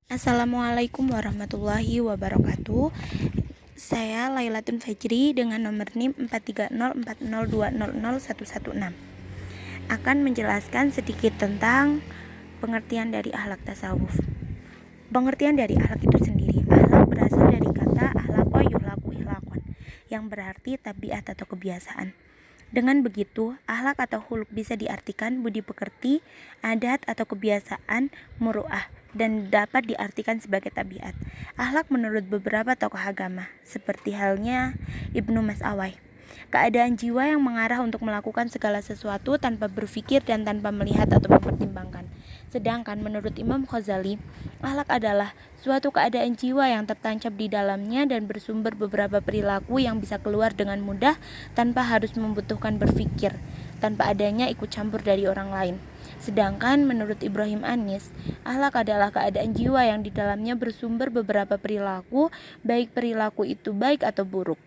Assalamualaikum warahmatullahi wabarakatuh. Saya Lailatun Fajri dengan nomor NIM 43040200116 akan menjelaskan sedikit tentang pengertian dari akhlak tasawuf. Pengertian dari akhlak itu sendiri. Akhlak berasal dari kata akhlaqo yuhlaku ihlaqon, yang berarti tabiat atau kebiasaan. Dengan begitu, akhlak atau huluk bisa diartikan budi pekerti, adat atau kebiasaan, muru'ah, dan dapat diartikan sebagai tabiat. Akhlak menurut beberapa tokoh agama, seperti halnya Ibnu Mas'awai, keadaan jiwa yang mengarah untuk melakukan segala sesuatu tanpa berpikir dan tanpa melihat atau mempertimbangkan. Sedangkan menurut Imam Ghazali, akhlak adalah suatu keadaan jiwa yang tertancap di dalamnya dan bersumber beberapa perilaku yang bisa keluar dengan mudah tanpa harus membutuhkan berpikir, tanpa adanya ikut campur dari orang lain. Sedangkan menurut Ibrahim Anis, akhlak adalah keadaan jiwa yang di dalamnya bersumber beberapa perilaku, baik perilaku itu baik atau buruk,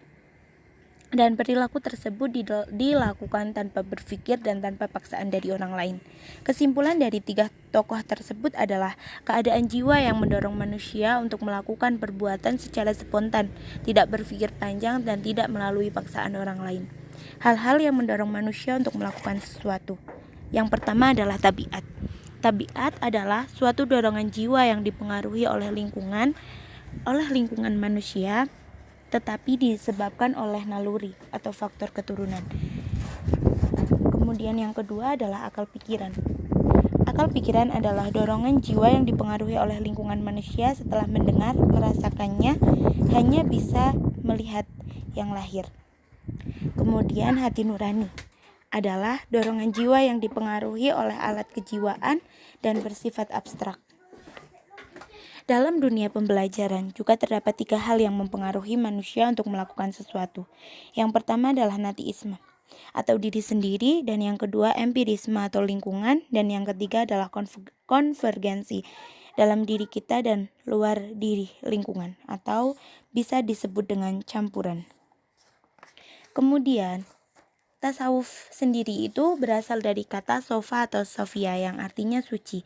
dan perilaku tersebut dilakukan tanpa berpikir dan tanpa paksaan dari orang lain. Kesimpulan dari tiga tokoh tersebut adalah keadaan jiwa yang mendorong manusia untuk melakukan perbuatan secara spontan, tidak berpikir panjang dan tidak melalui paksaan orang lain. Hal-hal yang mendorong manusia untuk melakukan sesuatu. Yang pertama adalah tabiat. Tabiat adalah suatu dorongan jiwa yang dipengaruhi oleh lingkungan manusia, tetapi disebabkan oleh naluri atau faktor keturunan. Kemudian yang kedua adalah akal pikiran. Akal pikiran adalah dorongan jiwa yang dipengaruhi oleh lingkungan manusia setelah mendengar, merasakannya, hanya bisa melihat yang lahir. Kemudian hati nurani adalah dorongan jiwa yang dipengaruhi oleh alat kejiwaan dan bersifat abstrak. Dalam dunia pembelajaran juga terdapat tiga hal yang mempengaruhi manusia untuk melakukan sesuatu. Yang pertama adalah natiisme atau diri sendiri, dan yang kedua empirisme atau lingkungan, dan yang ketiga adalah konvergensi dalam diri kita dan luar diri lingkungan, atau bisa disebut dengan campuran. Kemudian tasawuf sendiri itu berasal dari kata sofa atau sofia yang artinya suci.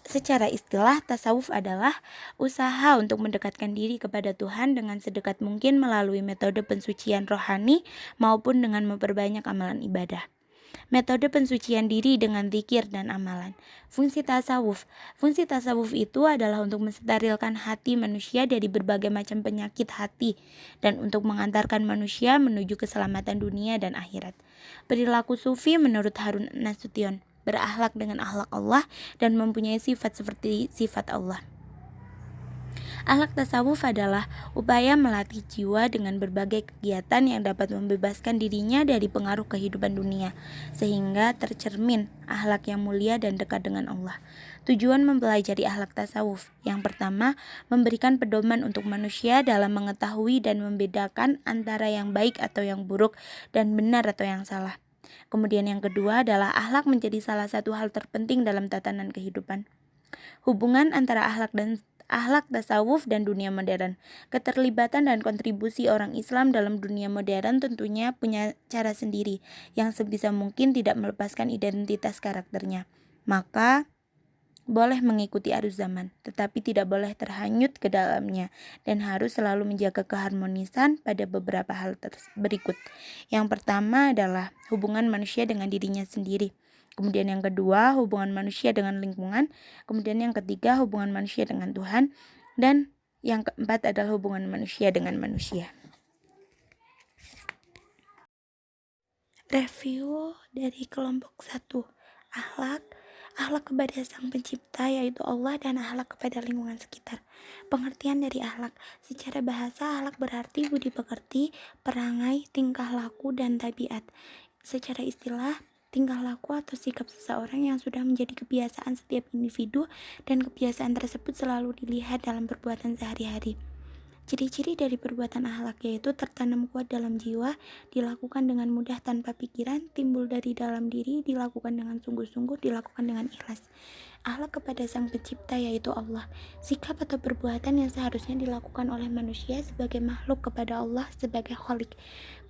Secara istilah, tasawuf adalah usaha untuk mendekatkan diri kepada Tuhan dengan sedekat mungkin melalui metode pensucian rohani maupun dengan memperbanyak amalan ibadah. Metode pensucian diri dengan zikir dan amalan. Fungsi tasawuf itu adalah untuk mensterilkan hati manusia dari berbagai macam penyakit hati dan untuk mengantarkan manusia menuju keselamatan dunia dan akhirat. Perilaku sufi menurut Harun Nasution berakhlak dengan akhlak Allah dan mempunyai sifat seperti sifat Allah. Akhlak tasawuf adalah upaya melatih jiwa dengan berbagai kegiatan yang dapat membebaskan dirinya dari pengaruh kehidupan dunia, sehingga tercermin akhlak yang mulia dan dekat dengan Allah. Tujuan mempelajari akhlak tasawuf. Yang pertama, memberikan pedoman untuk manusia dalam mengetahui dan membedakan antara yang baik atau yang buruk dan benar atau yang salah. Kemudian yang kedua adalah akhlak menjadi salah satu hal terpenting dalam tatanan kehidupan. Hubungan antara akhlak tasawuf dan dunia modern. Keterlibatan dan kontribusi orang Islam dalam dunia modern tentunya punya cara sendiri yang sebisa mungkin tidak melepaskan identitas karakternya. Maka boleh mengikuti arus zaman, tetapi tidak boleh terhanyut ke dalamnya dan harus selalu menjaga keharmonisan pada beberapa hal berikut. Yang pertama adalah hubungan manusia dengan dirinya sendiri. Kemudian yang kedua, hubungan manusia dengan lingkungan. Kemudian yang ketiga, hubungan manusia dengan Tuhan. Dan yang keempat adalah hubungan manusia dengan manusia. Review dari kelompok 1. Akhlak kepada Sang Pencipta yaitu Allah, dan akhlak kepada lingkungan sekitar. Pengertian dari akhlak. Secara bahasa, akhlak berarti budi pekerti, perangai, tingkah laku, dan tabiat. Secara istilah, tingkah laku atau sikap seseorang yang sudah menjadi kebiasaan setiap individu dan kebiasaan tersebut selalu dilihat dalam perbuatan sehari-hari. Ciri-ciri dari perbuatan akhlak yaitu tertanam kuat dalam jiwa, dilakukan dengan mudah tanpa pikiran, timbul dari dalam diri, dilakukan dengan sungguh-sungguh, dilakukan dengan ikhlas. Akhlak kepada Sang Pencipta yaitu Allah. Sikap atau perbuatan yang seharusnya dilakukan oleh manusia sebagai makhluk kepada Allah sebagai Khalik.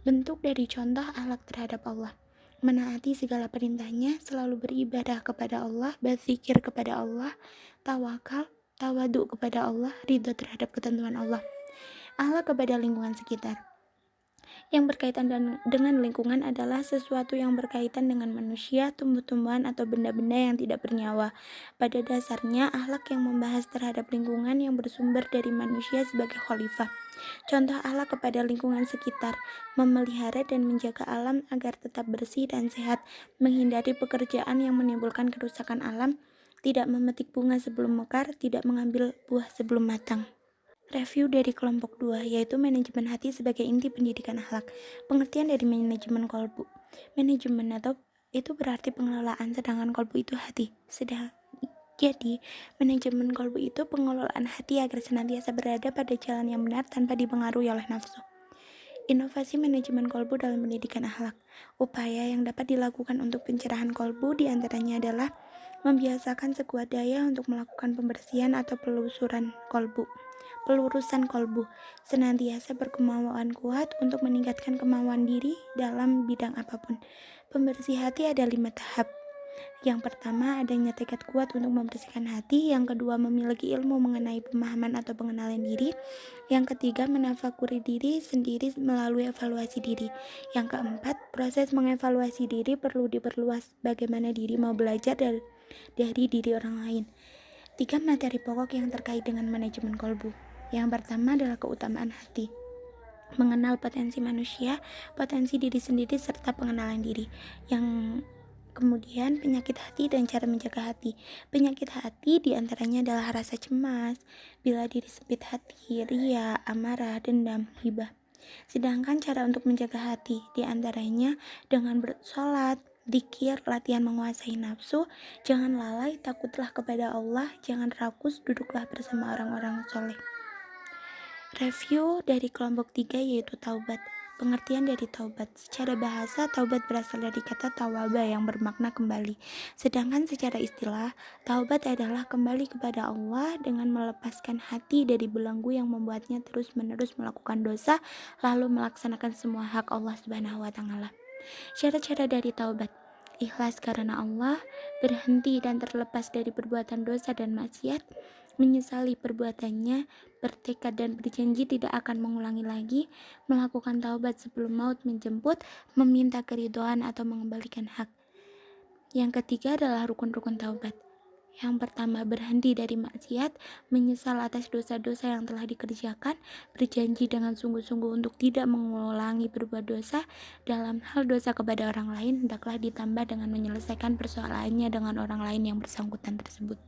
Bentuk dari contoh akhlak terhadap Allah. Menaati segala perintahnya, selalu beribadah kepada Allah, berzikir kepada Allah, tawakal, tawadu kepada Allah, ridho terhadap ketentuan Allah, akhlak kepada lingkungan sekitar. Yang berkaitan dengan lingkungan adalah sesuatu yang berkaitan dengan manusia, tumbuh-tumbuhan, atau benda-benda yang tidak bernyawa. Pada dasarnya, akhlak yang membahas terhadap lingkungan yang bersumber dari manusia sebagai khalifah. Contoh akhlak kepada lingkungan sekitar, memelihara dan menjaga alam agar tetap bersih dan sehat, menghindari pekerjaan yang menimbulkan kerusakan alam, tidak memetik bunga sebelum mekar, tidak mengambil buah sebelum matang. Review dari kelompok 2, yaitu manajemen hati sebagai inti pendidikan akhlak. Pengertian dari manajemen kolbu. Manajemen atau itu berarti pengelolaan, sedangkan kolbu itu hati. Jadi, manajemen kolbu itu pengelolaan hati agar senantiasa berada pada jalan yang benar tanpa dipengaruhi oleh nafsu. Inovasi manajemen kolbu dalam pendidikan akhlak. Upaya yang dapat dilakukan untuk pencerahan kolbu diantaranya adalah membiasakan sekuat daya untuk melakukan pembersihan atau pelurusan kolbu, senantiasa berkemauan kuat untuk meningkatkan kemauan diri dalam bidang apapun. Pembersih hati ada 5 tahap. Yang pertama, adanya tekad kuat untuk membersihkan hati. Yang kedua, memiliki ilmu mengenai pemahaman atau pengenalan diri. Yang ketiga, menafakuri diri sendiri melalui evaluasi diri. Yang keempat, proses mengevaluasi diri perlu diperluas bagaimana diri mau belajar dari diri orang lain. 3 materi pokok yang terkait dengan manajemen kolbu. Yang pertama adalah keutamaan hati. Mengenal potensi manusia, potensi diri sendiri, serta pengenalan diri. Yang kemudian penyakit hati dan cara menjaga hati. Penyakit hati diantaranya adalah rasa cemas, bila diri sempit hati, ria, amarah, dendam, hibah. Sedangkan cara untuk menjaga hati diantaranya dengan bersolat, zikir, latihan menguasai nafsu, jangan lalai, takutlah kepada Allah, jangan rakus, duduklah bersama orang-orang soleh. Review dari kelompok 3 yaitu taubat. Pengertian dari taubat. Secara bahasa, taubat berasal dari kata tawaba yang bermakna kembali. Sedangkan secara istilah, taubat adalah kembali kepada Allah dengan melepaskan hati dari belenggu yang membuatnya terus-menerus melakukan dosa, lalu melaksanakan semua hak Allah Subhanahu wa Ta'ala. Syarat-syarat dari taubat: ikhlas karena Allah, berhenti dan terlepas dari perbuatan dosa dan maksiat, menyesali perbuatannya, bertekad dan berjanji tidak akan mengulangi lagi, melakukan taubat sebelum maut menjemput, meminta keridhaan atau mengembalikan hak. Yang ketiga adalah rukun-rukun taubat. Yang pertama, berhenti dari maksiat, menyesal atas dosa-dosa yang telah dikerjakan, berjanji dengan sungguh-sungguh untuk tidak mengulangi berbuat dosa. Dalam hal dosa kepada orang lain, hendaklah ditambah dengan menyelesaikan persoalannya dengan orang lain yang bersangkutan tersebut.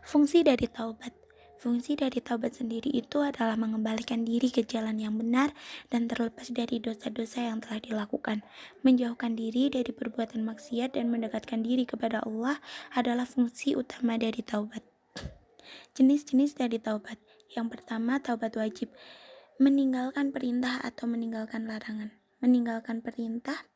Fungsi dari taubat. Fungsi dari taubat sendiri itu adalah mengembalikan diri ke jalan yang benar dan terlepas dari dosa-dosa yang telah dilakukan. Menjauhkan diri dari perbuatan maksiat dan mendekatkan diri kepada Allah adalah fungsi utama dari taubat. Jenis-jenis dari taubat. Yang pertama, taubat wajib. Meninggalkan perintah atau meninggalkan larangan. Meninggalkan perintah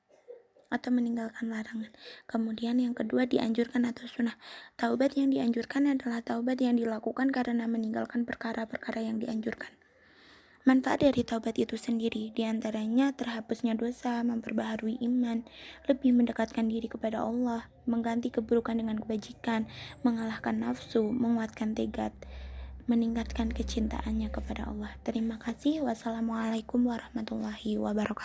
atau meninggalkan larangan. Kemudian yang kedua, dianjurkan atau sunnah. Taubat yang dianjurkan adalah taubat yang dilakukan karena meninggalkan perkara-perkara yang dianjurkan. Manfaat dari taubat itu sendiri diantaranya terhapusnya dosa, memperbaharui iman, lebih mendekatkan diri kepada Allah, mengganti keburukan dengan kebajikan, mengalahkan nafsu, menguatkan tekad, meningkatkan kecintaannya kepada Allah. Terima kasih. Wassalamualaikum warahmatullahi wabarakatuh.